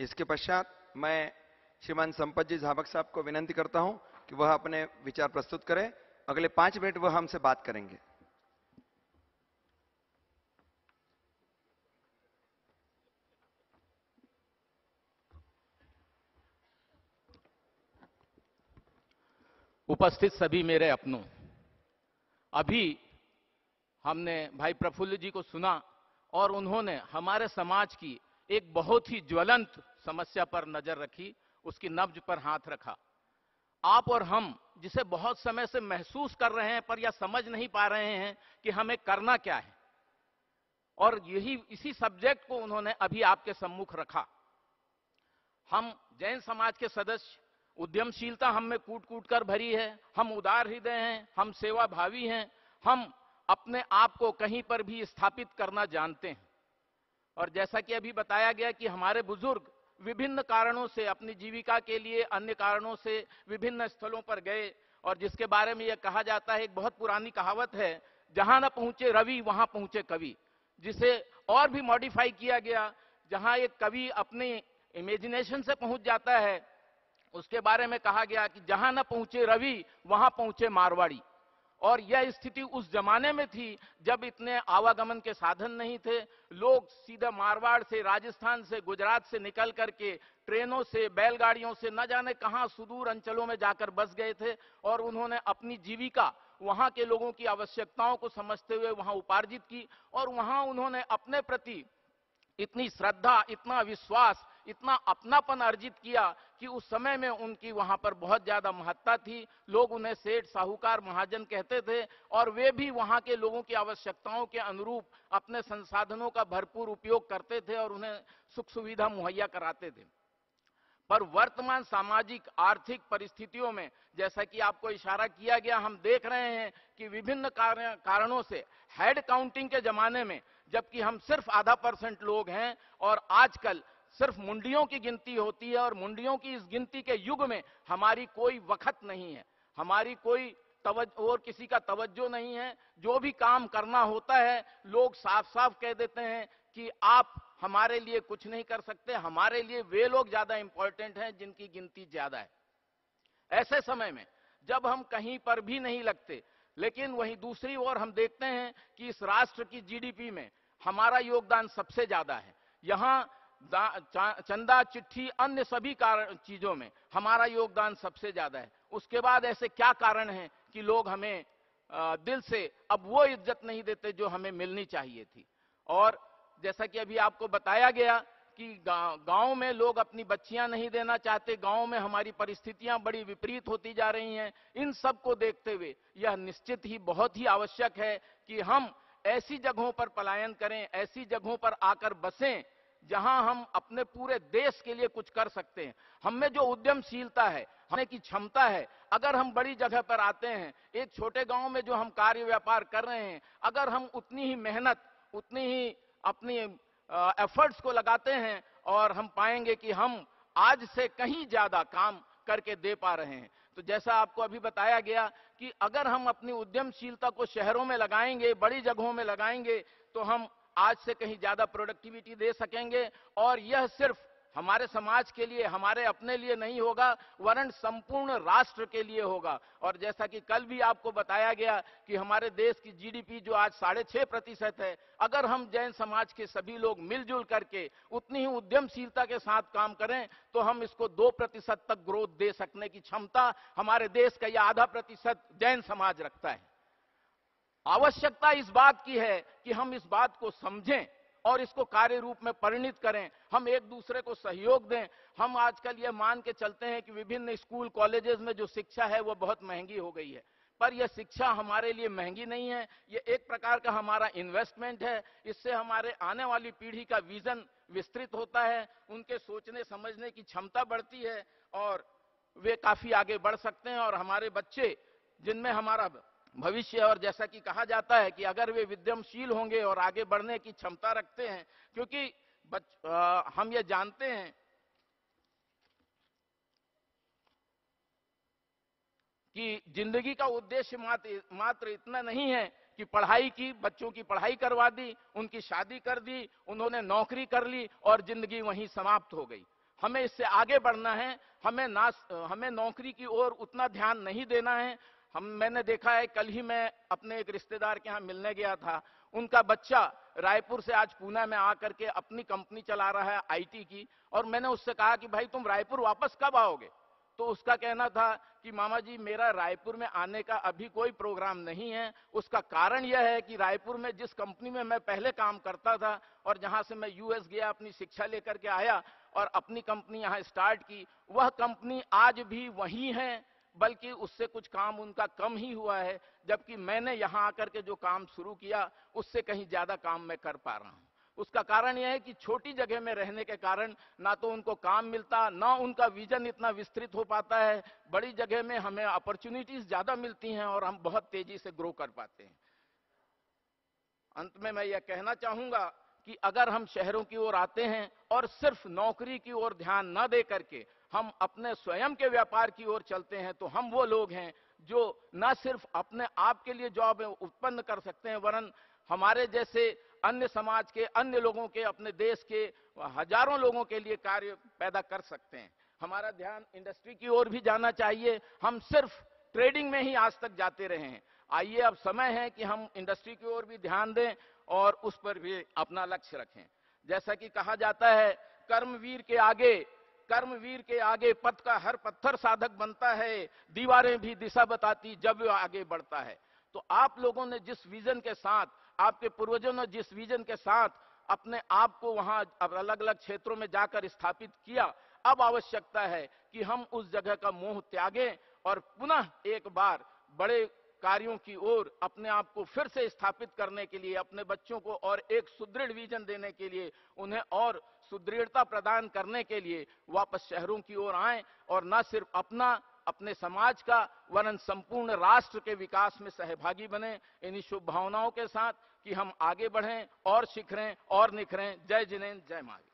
इसके पश्चात मैं श्रीमान संपत जी झाबक साहब को विनंती करता हूं कि वह अपने विचार प्रस्तुत करें। अगले 5 मिनट वह हमसे बात करेंगे। उपस्थित सभी मेरे अपनों, अभी हमने भाई प्रफुल्ल जी को सुना और उन्होंने हमारे समाज की एक बहुत ही ज्वलंत समस्या पर नजर रखी, उसकी नब्ज पर हाथ रखा। आप और हम जिसे बहुत समय से महसूस कर रहे हैं पर यह समझ नहीं पा रहे हैं कि हमें करना क्या है, और इसी सब्जेक्ट को उन्होंने अभी आपके सम्मुख रखा। हम जैन समाज के सदस्य, उद्यमशीलता हम में कूट कूट कर भरी है, हम उदार हृदय हैं, हम सेवा भावी हैं, हम अपने आप को कहीं पर भी स्थापित करना जानते हैं। और जैसा कि अभी बताया गया कि हमारे बुजुर्ग विभिन्न कारणों से, अपनी जीविका के लिए, अन्य कारणों से विभिन्न स्थलों पर गए, और जिसके बारे में यह कहा जाता है, एक बहुत पुरानी कहावत है, जहां न पहुंचे रवि वहां पहुंचे कवि, जिसे और भी मॉडिफाई किया गया। जहां एक कवि अपने इमेजिनेशन से पहुंच जाता है, उसके बारे में कहा गया कि जहां न पहुंचे रवि वहां पहुंचे मारवाड़ी। और यह स्थिति उस जमाने में थी जब इतने आवागमन के साधन नहीं थे। लोग सीधा मारवाड़ से, राजस्थान से, गुजरात से निकल करके ट्रेनों से, बैलगाड़ियों से न जाने कहां सुदूर अंचलों में जाकर बस गए थे, और उन्होंने अपनी जीविका वहां के लोगों की आवश्यकताओं को समझते हुए वहां उपार्जित की। और वहां उन्होंने अपने प्रति इतनी श्रद्धा, इतना विश्वास, इतना अपनापन अर्जित किया कि उस समय में उनकी वहां पर बहुत ज्यादा महत्ता थी। लोग उन्हें सेठ, साहूकार, महाजन कहते थे, और वे भी वहां के लोगों की आवश्यकताओं के अनुरूप अपने संसाधनों का भरपूर उपयोग करते थे और उन्हें सुख सुविधा मुहैया कराते थे। पर वर्तमान सामाजिक आर्थिक परिस्थितियों में, जैसा कि आपको इशारा किया गया, हम देख रहे हैं कि विभिन्न कारणों से हेड काउंटिंग के जमाने में, जबकि हम सिर्फ आधा % लोग हैं और आजकल सिर्फ मुंडियों की गिनती होती है, और मुंडियों की इस गिनती के युग में हमारी कोई वक्त नहीं है, हमारी कोई और किसी का तवज्जो नहीं है। जो भी काम करना होता है, लोग साफ साफ कह देते हैं कि आप हमारे लिए कुछ नहीं कर सकते, हमारे लिए वे लोग ज्यादा इंपॉर्टेंट हैं जिनकी गिनती ज्यादा है। ऐसे समय में जब हम कहीं पर भी नहीं लगते, लेकिन वहीं दूसरी ओर हम देखते हैं कि इस राष्ट्र की जीडीपी में हमारा योगदान सबसे ज्यादा है। यहां चंदा, चिट्ठी, अन्य सभी चीजों में हमारा योगदान सबसे ज्यादा है। उसके बाद ऐसे क्या कारण हैं कि लोग हमें दिल से अब वो इज्जत नहीं देते जो हमें मिलनी चाहिए थी। और जैसा कि अभी आपको बताया गया कि गांव में लोग अपनी बच्चियां नहीं देना चाहते, गांव में हमारी परिस्थितियां बड़ी विपरीत होती जा रही हैं। इन सब को देखते हुए यह निश्चित ही बहुत ही आवश्यक है कि हम ऐसी जगहों पर पलायन करें, ऐसी जगहों पर आकर बसें जहां हम अपने पूरे देश के लिए कुछ कर सकते हैं। हम में जो उद्यमशीलता है, हमें की क्षमता है, अगर हम बड़ी जगह पर आते हैं, एक छोटे गांव में जो हम कार्य व्यापार कर रहे हैं, अगर हम उतनी ही मेहनत, उतनी ही अपनी एफर्ट्स को लगाते हैं, और हम पाएंगे कि हम आज से कहीं ज्यादा काम करके दे पा रहे हैं। तो जैसा आपको अभी बताया गया कि अगर हम अपनी उद्यमशीलता को शहरों में लगाएंगे, बड़ी जगहों में लगाएंगे, तो हम आज से कहीं ज्यादा प्रोडक्टिविटी दे सकेंगे। और यह सिर्फ हमारे समाज के लिए, हमारे अपने लिए नहीं होगा, वरन संपूर्ण राष्ट्र के लिए होगा। और जैसा कि कल भी आपको बताया गया कि हमारे देश की जीडीपी जो आज 6.5% है, अगर हम जैन समाज के सभी लोग मिलजुल करके उतनी ही उद्यमशीलता के साथ काम करें, तो हम इसको 2% तक ग्रोथ दे सकने की क्षमता हमारे देश का यह आधा % जैन समाज रखता है। आवश्यकता इस बात की है कि हम इस बात को समझें और इसको कार्य रूप में परिणित करें, हम एक दूसरे को सहयोग दें। हम आजकल ये मान के चलते हैं कि विभिन्न स्कूल कॉलेजेस में जो शिक्षा है वो बहुत महंगी हो गई है, पर यह शिक्षा हमारे लिए महंगी नहीं है, ये एक प्रकार का हमारा इन्वेस्टमेंट है। इससे हमारे आने वाली पीढ़ी का विजन विस्तृत होता है, उनके सोचने समझने की क्षमता बढ़ती है, और वे काफी आगे बढ़ सकते हैं। और हमारे बच्चे जिनमें हमारा भविष्य, और जैसा कि कहा जाता है कि अगर वे विद्यमशील होंगे और आगे बढ़ने की क्षमता रखते हैं, क्योंकि हम ये जानते हैं कि जिंदगी का उद्देश्य मात्र इतना नहीं है कि पढ़ाई की, बच्चों की पढ़ाई करवा दी, उनकी शादी कर दी, उन्होंने नौकरी कर ली और जिंदगी वहीं समाप्त हो गई। हमें इससे आगे बढ़ना है। हमें नौकरी की ओर उतना ध्यान नहीं देना है। मैंने देखा है, कल ही मैं अपने एक रिश्तेदार के यहाँ मिलने गया था। उनका बच्चा रायपुर से आज पुणे में आकर के अपनी कंपनी चला रहा है आईटी की, और मैंने उससे कहा कि भाई तुम रायपुर वापस कब आओगे? तो उसका कहना था कि मामा जी, मेरा रायपुर में आने का अभी कोई प्रोग्राम नहीं है। उसका कारण यह है कि रायपुर में जिस कंपनी में मैं पहले काम करता था और जहां से मैं यूएस गया, अपनी शिक्षा लेकर के आया और अपनी कंपनी यहां स्टार्ट की, वह कंपनी आज भी वही है, बल्कि उससे कुछ काम उनका कम ही हुआ है। जबकि मैंने यहां आकर के जो काम शुरू किया उससे कहीं ज्यादा काम मैं कर पा रहा हूं। उसका कारण यह है कि छोटी जगह में रहने के कारण ना तो उनको काम मिलता, ना उनका विजन इतना विस्तृत हो पाता है। बड़ी जगह में हमें अपॉर्चुनिटीज ज्यादा मिलती हैं और हम बहुत तेजी से ग्रो कर पाते हैं। अंत में मैं यह कहना चाहूंगा कि अगर हम शहरों की ओर आते हैं और सिर्फ नौकरी की ओर ध्यान न दे करके हम अपने स्वयं के व्यापार की ओर चलते हैं, तो हम वो लोग हैं जो न सिर्फ अपने आप के लिए जॉब उत्पन्न कर सकते हैं, वरन हमारे जैसे अन्य समाज के अन्य लोगों के, अपने देश के हजारों लोगों के लिए कार्य पैदा कर सकते हैं। हमारा ध्यान इंडस्ट्री की ओर भी जाना चाहिए। हम सिर्फ ट्रेडिंग में ही आज तक जाते रहे हैं। आइए, अब समय है कि हम इंडस्ट्री की ओर भी ध्यान दें और उस पर भी अपना लक्ष्य रखें। जैसा कि कहा जाता है, कर्मवीर के आगे पथ का हर पत्थर साधक बनता है, दीवारें भी दिशा बताती जब वो आगे बढ़ता है। तो आप लोगों ने जिस विजन के साथ, आपके पूर्वजों ने जिस विजन के साथ अपने आप को वहां अलग अलग क्षेत्रों में जाकर स्थापित किया, अब आवश्यकता है कि हम उस जगह का मोह त्यागें और पुनः एक बार बड़े कार्यों की ओर अपने आप को फिर से स्थापित करने के लिए, अपने बच्चों को और एक सुदृढ़ विजन देने के लिए, उन्हें और सुदृढ़ता प्रदान करने के लिए वापस शहरों की ओर आएं और न सिर्फ अपने समाज का, वरन संपूर्ण राष्ट्र के विकास में सहभागी बने। इन्हीं शुभ भावनाओं के साथ कि हम आगे बढ़ें और शिखरें और निखरें। जय जिनेन्द्र, जय महावीर।